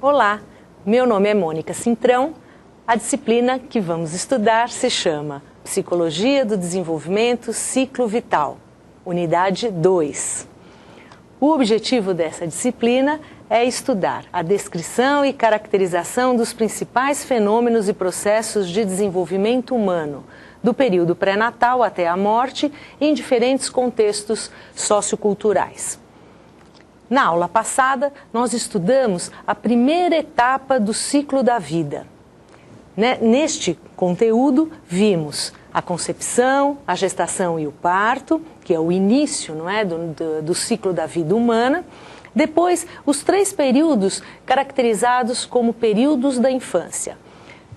Olá, meu nome é Mônica Cintrão. A disciplina que vamos estudar se chama Psicologia do Desenvolvimento Ciclo Vital, Unidade 2. O objetivo dessa disciplina é estudar a descrição e caracterização dos principais fenômenos e processos de desenvolvimento humano, do período pré-natal até a morte, em diferentes contextos socioculturais. Na aula passada, nós estudamos a primeira etapa do ciclo da vida. Neste conteúdo, vimos a concepção, a gestação e o parto, que é o início, não é, do ciclo da vida humana. Depois, os 3 períodos caracterizados como períodos da infância.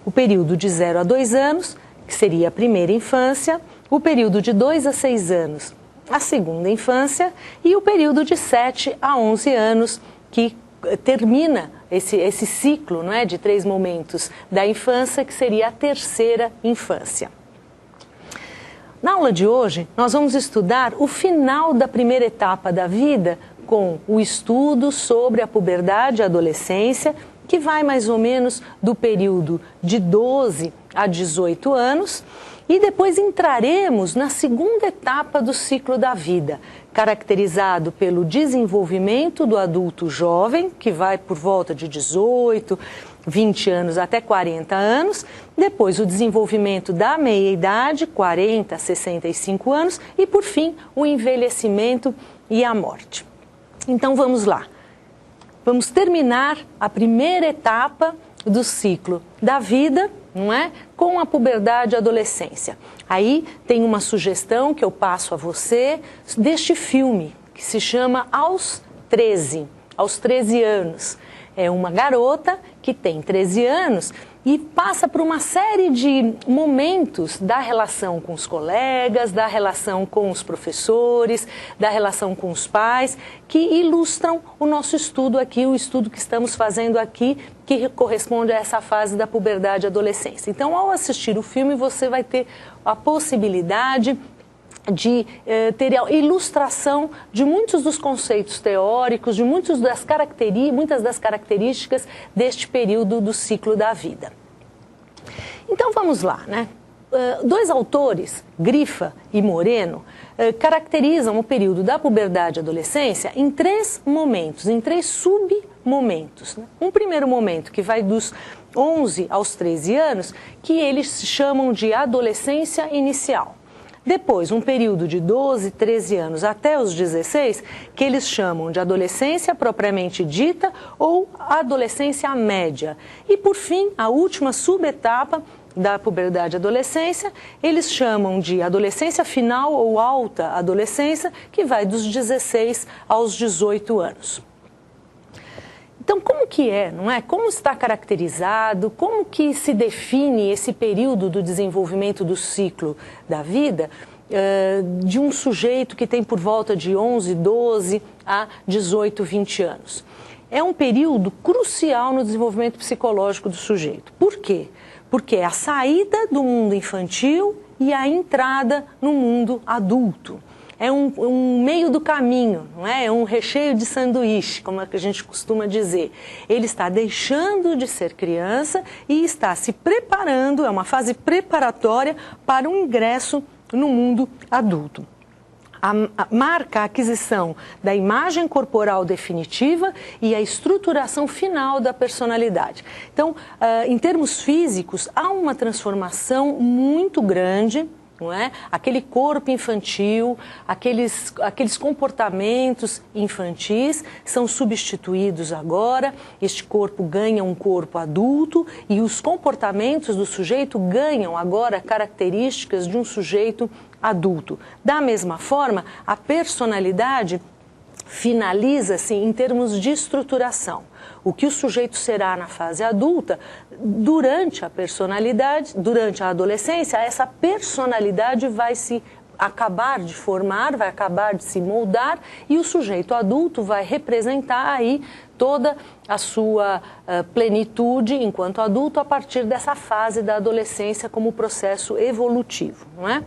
O período de 0 a 2 anos, que seria a primeira infância, o período de 2 a 6 anos, a segunda infância, e o período de 7 a 11 anos, que termina esse ciclo, não é, de 3 momentos da infância, que seria a terceira infância. Na aula de hoje, nós vamos estudar o final da primeira etapa da vida com o estudo sobre a puberdade e a adolescência, que vai mais ou menos do período de 12 a 18 anos, e depois entraremos na segunda etapa do ciclo da vida, caracterizado pelo desenvolvimento do adulto jovem, que vai por volta de 18, 20 anos até 40 anos, depois o desenvolvimento da meia-idade, 40 a 65 anos, e por fim o envelhecimento e a morte. Então vamos lá. Vamos terminar a primeira etapa do ciclo da vida, não é? Com a puberdade e a adolescência. Aí tem uma sugestão que eu passo a você deste filme, que se chama Aos 13 anos. É uma garota que tem 13 anos e passa por uma série de momentos da relação com os colegas, da relação com os professores, da relação com os pais, que ilustram o nosso estudo aqui, o estudo que estamos fazendo aqui, que corresponde a essa fase da puberdade e adolescência. Então, ao assistir o filme, você vai ter a possibilidade de ter a ilustração de muitos dos conceitos teóricos, de muitas das características deste período do ciclo da vida. Então vamos lá, né? 2 autores, Griffa e Moreno, caracterizam o período da puberdade e adolescência em 3 momentos, em 3 submomentos. Um primeiro momento que vai dos 11 aos 13 anos, que eles chamam de adolescência inicial. Depois, um período de 12, 13 anos até os 16, que eles chamam de adolescência propriamente dita ou adolescência média. E, por fim, a última subetapa da puberdade e adolescência, eles chamam de adolescência final ou alta adolescência, que vai dos 16 aos 18 anos. Então, como que é, não é? Como está caracterizado, como que se define esse período do desenvolvimento do ciclo da vida de um sujeito que tem por volta de 11, 12 a 18, 20 anos? É um período crucial no desenvolvimento psicológico do sujeito. Por quê? Porque é a saída do mundo infantil e a entrada no mundo adulto. É um meio do caminho, não é? É um recheio de sanduíche, como a gente costuma dizer. Ele está deixando de ser criança e está se preparando, é uma fase preparatória para um ingresso no mundo adulto. Marca a aquisição da imagem corporal definitiva e a estruturação final da personalidade. Então, em termos físicos, há uma transformação muito grande, não é? Aquele corpo infantil, aqueles comportamentos infantis são substituídos agora, este corpo ganha um corpo adulto e os comportamentos do sujeito ganham agora características de um sujeito adulto. Da mesma forma, a personalidade finaliza-se em termos de estruturação. O que o sujeito será na fase adulta, durante a adolescência, essa personalidade vai se acabar de formar, vai acabar de se moldar e o sujeito adulto vai representar aí toda a sua plenitude enquanto adulto a partir dessa fase da adolescência como processo evolutivo, não é?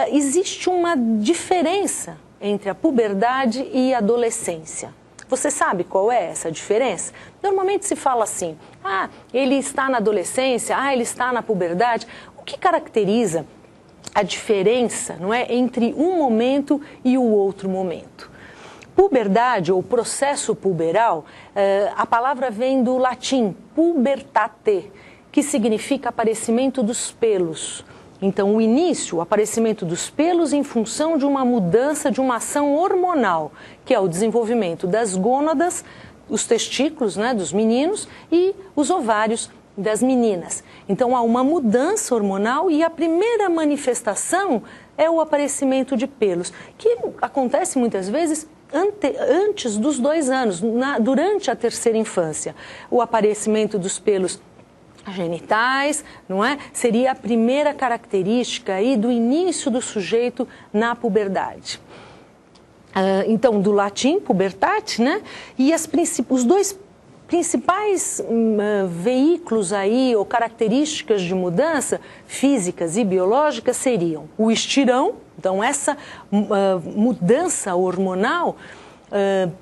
Existe uma diferença entre a puberdade e a adolescência. Você sabe qual é essa diferença? Normalmente se fala assim, ele está na adolescência, ele está na puberdade. O que caracteriza a diferença, não é, entre um momento e o outro momento? Puberdade ou processo puberal, a palavra vem do latim pubertate, que significa aparecimento dos pelos. Então, o início, o aparecimento dos pelos em função de uma mudança, de uma ação hormonal, que é o desenvolvimento das gônadas, os testículos, né, dos meninos e os ovários das meninas. Então, há uma mudança hormonal e a primeira manifestação é o aparecimento de pelos, que acontece muitas vezes antes dos 2 anos, durante a terceira infância. O aparecimento dos pelos genitais, não é? Seria a primeira característica aí do início do sujeito na puberdade. Então, do latim, pubertate, né? E os 2 principais veículos aí, ou características de mudança físicas e biológicas seriam o estirão. Então, essa mudança hormonal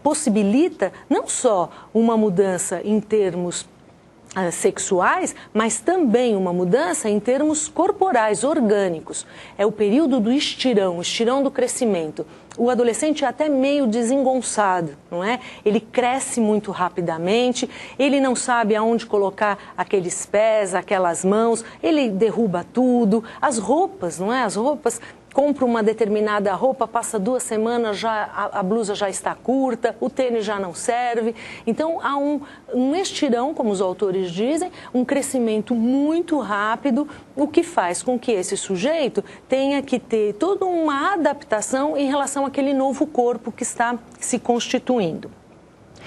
possibilita não só uma mudança em termos sexuais, mas também uma mudança em termos corporais, orgânicos. É o período do estirão, o estirão do crescimento. O adolescente é até meio desengonçado, não é? Ele cresce muito rapidamente, ele não sabe aonde colocar aqueles pés, aquelas mãos, ele derruba tudo. As roupas, não é? As roupas, compra uma determinada roupa, passa 2 semanas, a blusa já está curta, o tênis já não serve. Então, há um estirão, como os autores dizem, um crescimento muito rápido, o que faz com que esse sujeito tenha que ter toda uma adaptação em relação àquele novo corpo que está se constituindo.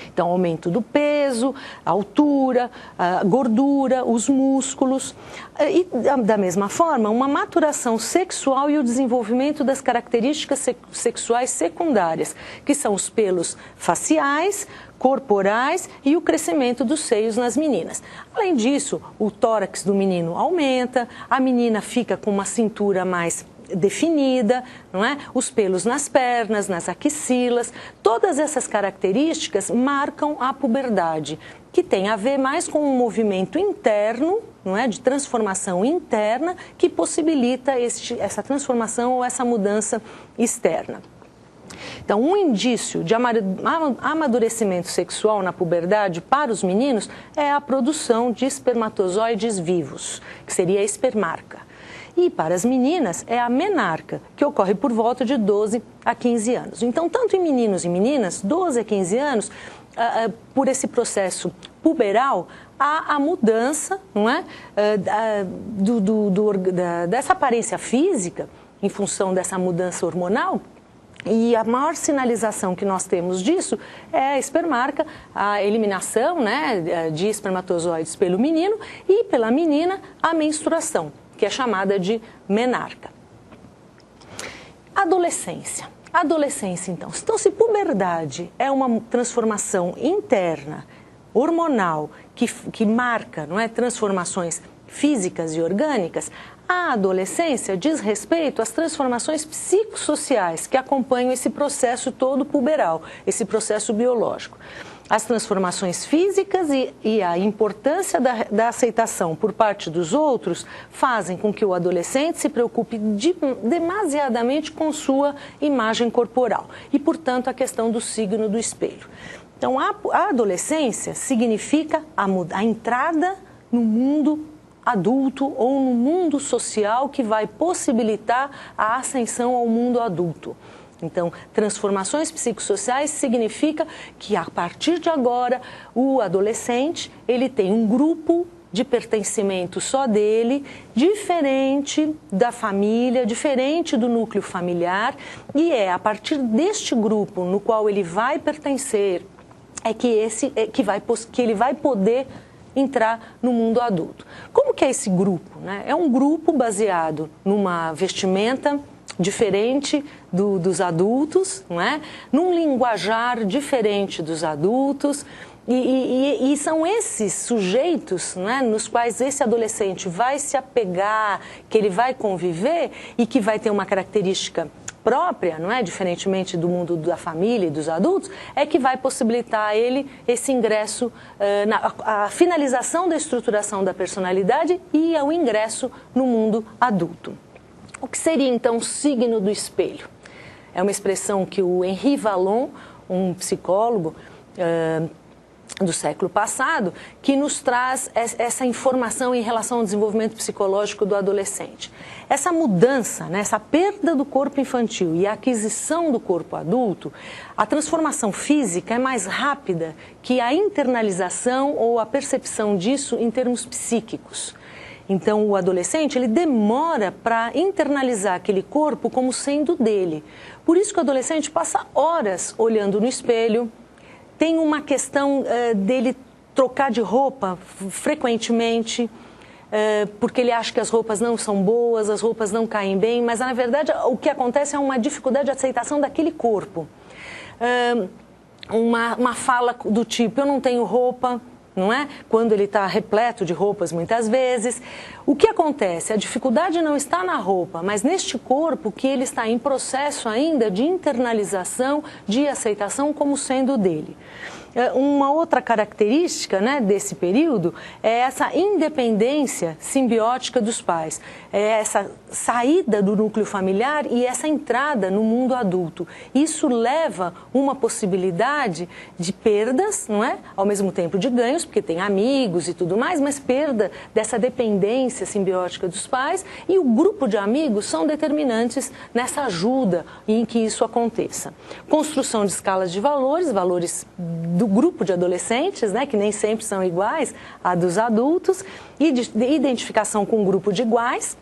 Então, aumento do peso, a altura, a gordura, os músculos. E, da mesma forma, uma maturação sexual e o desenvolvimento das características sexuais secundárias, que são os pelos faciais, corporais e o crescimento dos seios nas meninas. Além disso, o tórax do menino aumenta, a menina fica com uma cintura mais definida, não é? Os pelos nas pernas, nas axilas, todas essas características marcam a puberdade, que tem a ver mais com um movimento interno, não é? De transformação interna, que possibilita essa transformação ou essa mudança externa. Então, um indício de amadurecimento sexual na puberdade para os meninos é a produção de espermatozoides vivos, que seria a espermarca. E para as meninas é a menarca, que ocorre por volta de 12 a 15 anos. Então, tanto em meninos e meninas, 12 a 15 anos, por esse processo puberal, há a mudança, não é? Dessa aparência física, em função dessa mudança hormonal. E a maior sinalização que nós temos disso é a espermarca, a eliminação, né, de espermatozoides pelo menino e pela menina a menstruação, que é chamada de menarca. Adolescência. Adolescência, então. Então, se puberdade é uma transformação interna, hormonal, que marca, não é, transformações físicas e orgânicas, a adolescência diz respeito às transformações psicossociais que acompanham esse processo todo puberal, esse processo biológico. As transformações físicas e a importância da aceitação por parte dos outros fazem com que o adolescente se preocupe demasiadamente com sua imagem corporal e, portanto, a questão do signo do espelho. Então, a adolescência significa a entrada no mundo adulto ou no mundo social que vai possibilitar a ascensão ao mundo adulto. Então, transformações psicossociais significa que, a partir de agora, o adolescente ele tem um grupo de pertencimento só dele, diferente da família, diferente do núcleo familiar, e é a partir deste grupo no qual ele vai pertencer que ele vai poder entrar no mundo adulto. Como que é esse grupo, né? É um grupo baseado numa vestimenta diferente dos adultos, não é? Num linguajar diferente dos adultos, e são esses sujeitos, né, nos quais esse adolescente vai se apegar, que ele vai conviver e que vai ter uma característica própria, não é? Diferentemente do mundo da família e dos adultos, é que vai possibilitar a ele esse ingresso, a finalização da estruturação da personalidade e ao ingresso no mundo adulto. O que seria então o signo do espelho? É uma expressão que o Henri Vallon, um psicólogo do século passado, que nos traz essa informação em relação ao desenvolvimento psicológico do adolescente. Essa mudança, né, essa perda do corpo infantil e a aquisição do corpo adulto, a transformação física é mais rápida que a internalização ou a percepção disso em termos psíquicos. Então, o adolescente, ele demora para internalizar aquele corpo como sendo dele. Por isso que o adolescente passa horas olhando no espelho. Tem uma questão dele trocar de roupa frequentemente, porque ele acha que as roupas não são boas, as roupas não caem bem, mas na verdade o que acontece é uma dificuldade de aceitação daquele corpo. Uma fala do tipo, eu não tenho roupa, não é? Quando ele está repleto de roupas muitas vezes. O que acontece? A dificuldade não está na roupa, mas neste corpo que ele está em processo ainda de internalização, de aceitação como sendo dele. Uma outra característica, né, desse período é essa independência simbiótica dos pais, é essa saída do núcleo familiar e essa entrada no mundo adulto. Isso leva uma possibilidade de perdas, não é? Ao mesmo tempo de ganhos, porque tem amigos e tudo mais, mas perda dessa dependência simbiótica dos pais, e o grupo de amigos são determinantes nessa ajuda em que isso aconteça. Construção de escalas de valores do grupo de adolescentes, né, que nem sempre são iguais a dos adultos, e de identificação com um grupo de iguais,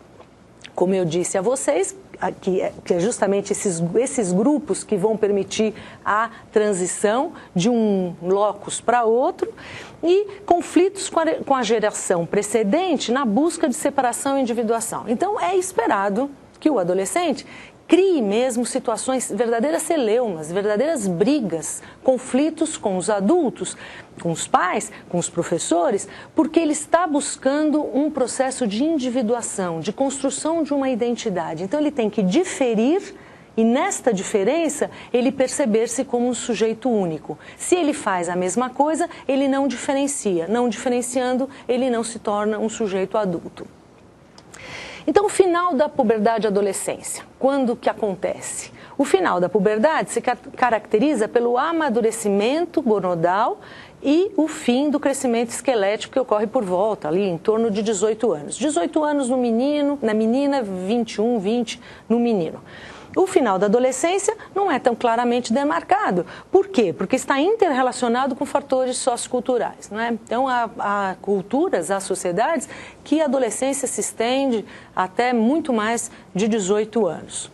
como eu disse a vocês, que é justamente esses grupos que vão permitir a transição de um locus para outro, e conflitos com a geração precedente na busca de separação e individuação. Então, é esperado que o adolescente crie mesmo situações, verdadeiras celeumas, verdadeiras brigas, conflitos com os adultos, com os pais, com os professores, porque ele está buscando um processo de individuação, de construção de uma identidade. Então ele tem que diferir e nesta diferença ele perceber-se como um sujeito único. Se ele faz a mesma coisa, ele não diferencia. Não diferenciando, ele não se torna um sujeito adulto. Então, o final da puberdade e adolescência, quando que acontece? O final da puberdade se caracteriza pelo amadurecimento gonodal e o fim do crescimento esquelético que ocorre por volta, ali em torno de 18 anos. 18 anos no menino, na menina, 21, 20 no menino. O final da adolescência não é tão claramente demarcado. Por quê? Porque está interrelacionado com fatores socioculturais, não é? Então, há culturas, há sociedades que a adolescência se estende até muito mais de 18 anos.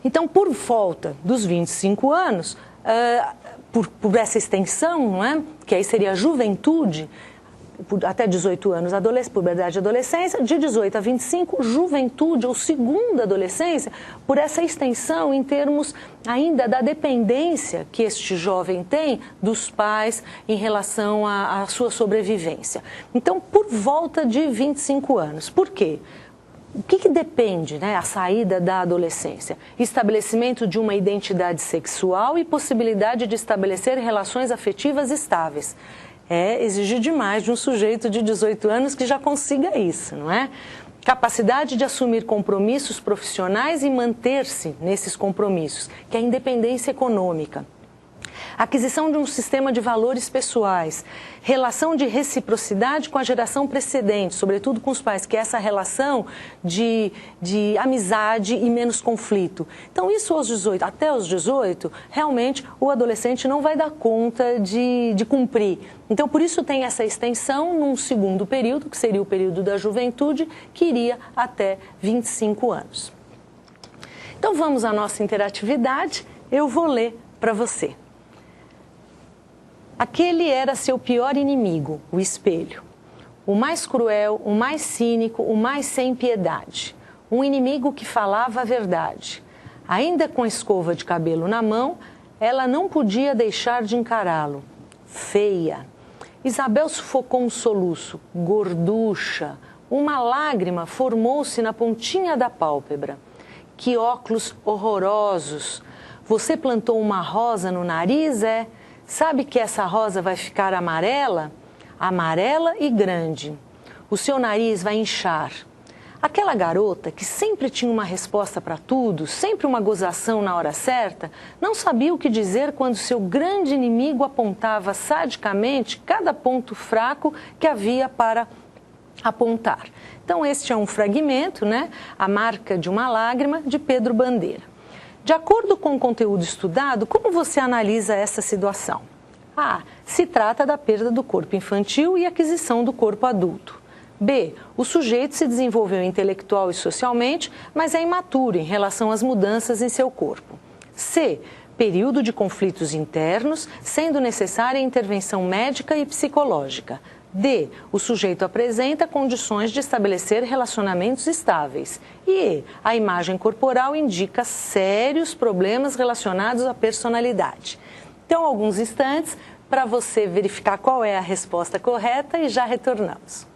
Então, por volta dos 25 anos, por essa extensão, não é? Que aí seria a juventude, até 18 anos, puberdade e adolescência, de 18 a 25, juventude ou segunda adolescência, por essa extensão em termos ainda da dependência que este jovem tem dos pais em relação à sua sobrevivência. Então, por volta de 25 anos. Por quê? O que depende, né, a saída da adolescência? Estabelecimento de uma identidade sexual e possibilidade de estabelecer relações afetivas estáveis. É exigir demais de um sujeito de 18 anos que já consiga isso, não é? Capacidade de assumir compromissos profissionais e manter-se nesses compromissos, que é a independência econômica. Aquisição de um sistema de valores pessoais, relação de reciprocidade com a geração precedente, sobretudo com os pais, que é essa relação de amizade e menos conflito. Então, isso até os 18, realmente o adolescente não vai dar conta de cumprir. Então, por isso tem essa extensão num segundo período, que seria o período da juventude, que iria até 25 anos. Então, vamos à nossa interatividade. Eu vou ler para você. Aquele era seu pior inimigo, o espelho. O mais cruel, o mais cínico, o mais sem piedade. Um inimigo que falava a verdade. Ainda com a escova de cabelo na mão, ela não podia deixar de encará-lo. Feia. Isabel sufocou um soluço, gorducha. Uma lágrima formou-se na pontinha da pálpebra. Que óculos horrorosos! Você plantou uma rosa no nariz, é? Sabe que essa rosa vai ficar amarela? Amarela e grande. O seu nariz vai inchar. Aquela garota que sempre tinha uma resposta para tudo, sempre uma gozação na hora certa, não sabia o que dizer quando seu grande inimigo apontava sadicamente cada ponto fraco que havia para apontar. Então, este é um fragmento, né? A Marca de uma Lágrima, de Pedro Bandeira. De acordo com o conteúdo estudado, como você analisa essa situação? A. Se trata da perda do corpo infantil e aquisição do corpo adulto. B. O sujeito se desenvolveu intelectual e socialmente, mas é imaturo em relação às mudanças em seu corpo. C. Período de conflitos internos, sendo necessária intervenção médica e psicológica. D. O sujeito apresenta condições de estabelecer relacionamentos estáveis. E E. A imagem corporal indica sérios problemas relacionados à personalidade. Então, alguns instantes para você verificar qual é a resposta correta e já retornamos.